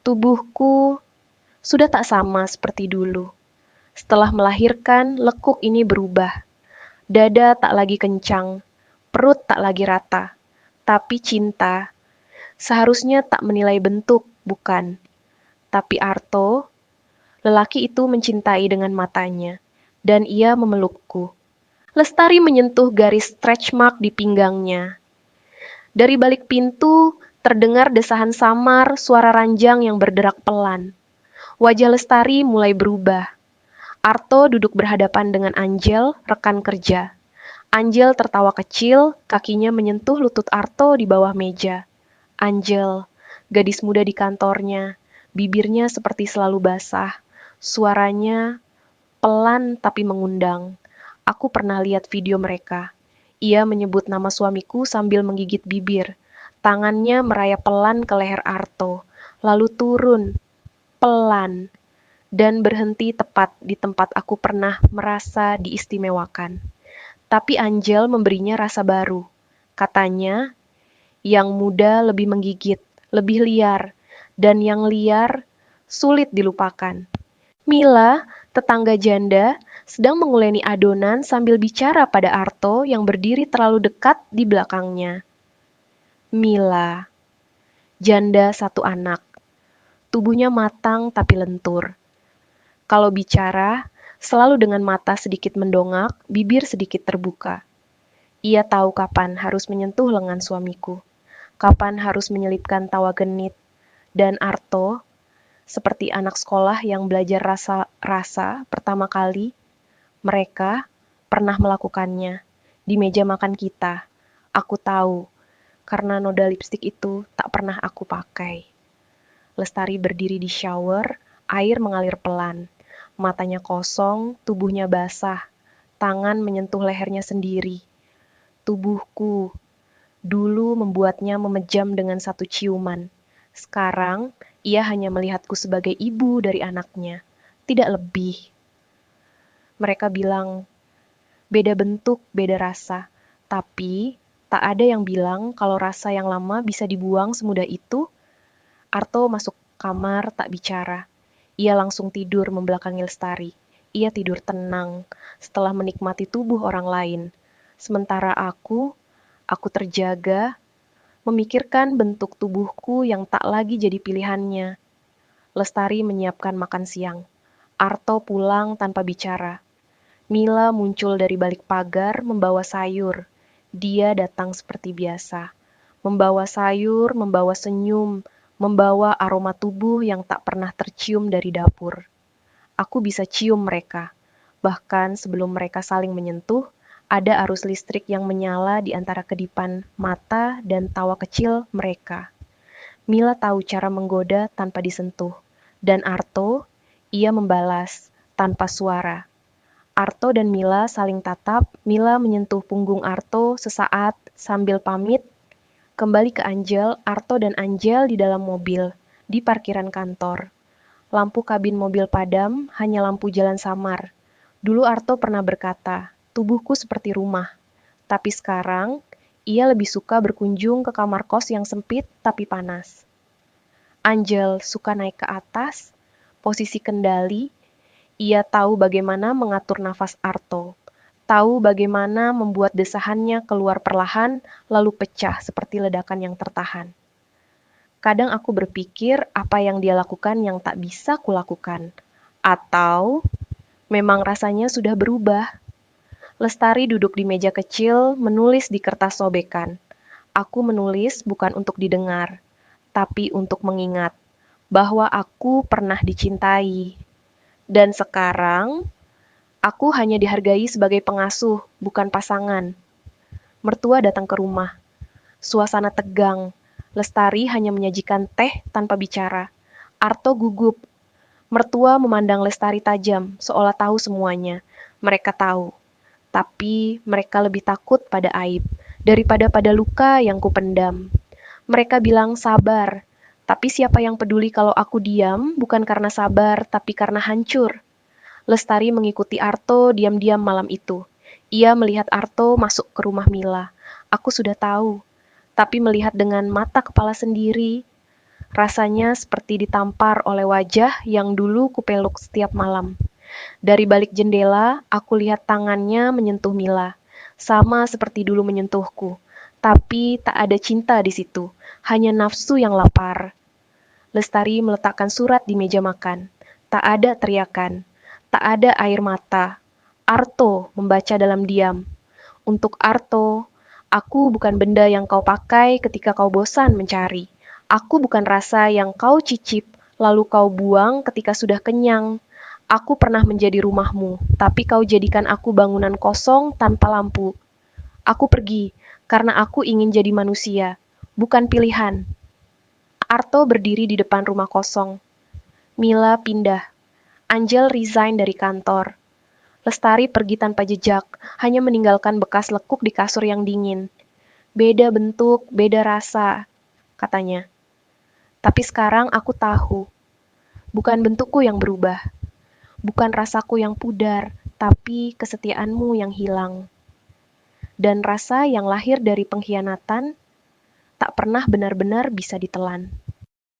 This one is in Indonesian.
Tubuhku sudah tak sama seperti dulu. Setelah melahirkan, lekuk ini berubah. Dada tak lagi kencang, perut tak lagi rata. Tapi cinta seharusnya tak menilai bentuk, bukan? Tapi Arto, lelaki itu mencintai dengan matanya, dan ia memelukku. Lestari menyentuh garis stretch mark di pinggangnya. Dari balik pintu, terdengar desahan samar, suara ranjang yang berderak pelan. Wajah Lestari mulai berubah. Arto duduk berhadapan dengan Angel, rekan kerja. Angel tertawa kecil, kakinya menyentuh lutut Arto di bawah meja. Angel, gadis muda di kantornya, bibirnya seperti selalu basah. Suaranya pelan tapi mengundang. Aku pernah lihat video mereka. Ia menyebut nama suamiku sambil menggigit bibir. Tangannya merayap pelan ke leher Arto, lalu turun, pelan, dan berhenti tepat di tempat aku pernah merasa diistimewakan. Tapi Angel memberinya rasa baru. Katanya, yang muda lebih menggigit, lebih liar, dan yang liar sulit dilupakan. Mila, tetangga janda, sedang menguleni adonan sambil bicara pada Arto yang berdiri terlalu dekat di belakangnya. Mila, janda satu anak, tubuhnya matang tapi lentur. Kalau bicara, selalu dengan mata sedikit mendongak, bibir sedikit terbuka. Ia tahu kapan harus menyentuh lengan suamiku, kapan harus menyelipkan tawa genit, dan Arto, seperti anak sekolah yang belajar rasa-rasa pertama kali, mereka pernah melakukannya di meja makan kita. Aku tahu, karena noda lipstik itu tak pernah aku pakai. Lestari berdiri di shower, air mengalir pelan. Matanya kosong, tubuhnya basah. Tangan menyentuh lehernya sendiri. Tubuhku dulu membuatnya memejam dengan satu ciuman. Sekarang, ia hanya melihatku sebagai ibu dari anaknya. Tidak lebih. Mereka bilang, beda bentuk, beda rasa. Tapi, tak ada yang bilang kalau rasa yang lama bisa dibuang semudah itu. Arto masuk kamar tak bicara. Ia langsung tidur membelakangi Lestari. Ia tidur tenang setelah menikmati tubuh orang lain. Sementara aku terjaga, memikirkan bentuk tubuhku yang tak lagi jadi pilihannya. Lestari menyiapkan makan siang. Arto pulang tanpa bicara. Mila muncul dari balik pagar membawa sayur. Dia datang seperti biasa. Membawa sayur, membawa senyum, membawa aroma tubuh yang tak pernah tercium dari dapur. Aku bisa cium mereka. Bahkan sebelum mereka saling menyentuh, ada arus listrik yang menyala di antara kedipan mata dan tawa kecil mereka. Mila tahu cara menggoda tanpa disentuh. Dan Arto, ia membalas tanpa suara. Arto dan Mila saling tatap, Mila menyentuh punggung Arto sesaat sambil pamit. Kembali ke Angel, Arto dan Angel di dalam mobil, di parkiran kantor. Lampu kabin mobil padam, hanya lampu jalan samar. Dulu Arto pernah berkata, tubuhku seperti rumah. Tapi sekarang, ia lebih suka berkunjung ke kamar kos yang sempit tapi panas. Angel suka naik ke atas, posisi kendali. Ia tahu bagaimana mengatur nafas Arto, tahu bagaimana membuat desahannya keluar perlahan lalu pecah seperti ledakan yang tertahan. Kadang aku berpikir apa yang dia lakukan yang tak bisa kulakukan. Atau memang rasanya sudah berubah. Lestari duduk di meja kecil, menulis di kertas sobekan. Aku menulis bukan untuk didengar, tapi untuk mengingat bahwa aku pernah dicintai. Dan sekarang, aku hanya dihargai sebagai pengasuh, bukan pasangan. Mertua datang ke rumah. Suasana tegang. Lestari hanya menyajikan teh tanpa bicara. Arto gugup. Mertua memandang Lestari tajam, seolah tahu semuanya. Mereka tahu. Tapi mereka lebih takut pada aib daripada pada luka yang kupendam. Mereka bilang sabar. Tapi siapa yang peduli kalau aku diam, bukan karena sabar, tapi karena hancur. Lestari mengikuti Arto diam-diam malam itu. Ia melihat Arto masuk ke rumah Mila. Aku sudah tahu, tapi melihat dengan mata kepala sendiri, Rasanya seperti ditampar oleh wajah yang dulu kupeluk setiap malam. Dari balik jendela, aku lihat tangannya menyentuh Mila, sama seperti dulu menyentuhku. Tapi tak ada cinta di situ, hanya nafsu yang lapar. Lestari meletakkan surat di meja makan. Tak ada teriakan, tak ada air mata. Arto membaca dalam diam. Untuk Arto, aku bukan benda yang kau pakai ketika kau bosan mencari. Aku bukan rasa yang kau cicip, lalu kau buang ketika sudah kenyang. Aku pernah menjadi rumahmu, tapi kau jadikan aku bangunan kosong tanpa lampu. Aku pergi, karena aku ingin jadi manusia, bukan pilihan. Arto berdiri di depan rumah kosong. Mila pindah. Angel resign dari kantor. Lestari pergi tanpa jejak, hanya meninggalkan bekas lekuk di kasur yang dingin. Beda bentuk, beda rasa, katanya. Tapi sekarang aku tahu, bukan bentukku yang berubah, bukan rasaku yang pudar, tapi kesetiaanmu yang hilang. Dan rasa yang lahir dari pengkhianatan tak pernah benar-benar bisa ditelan.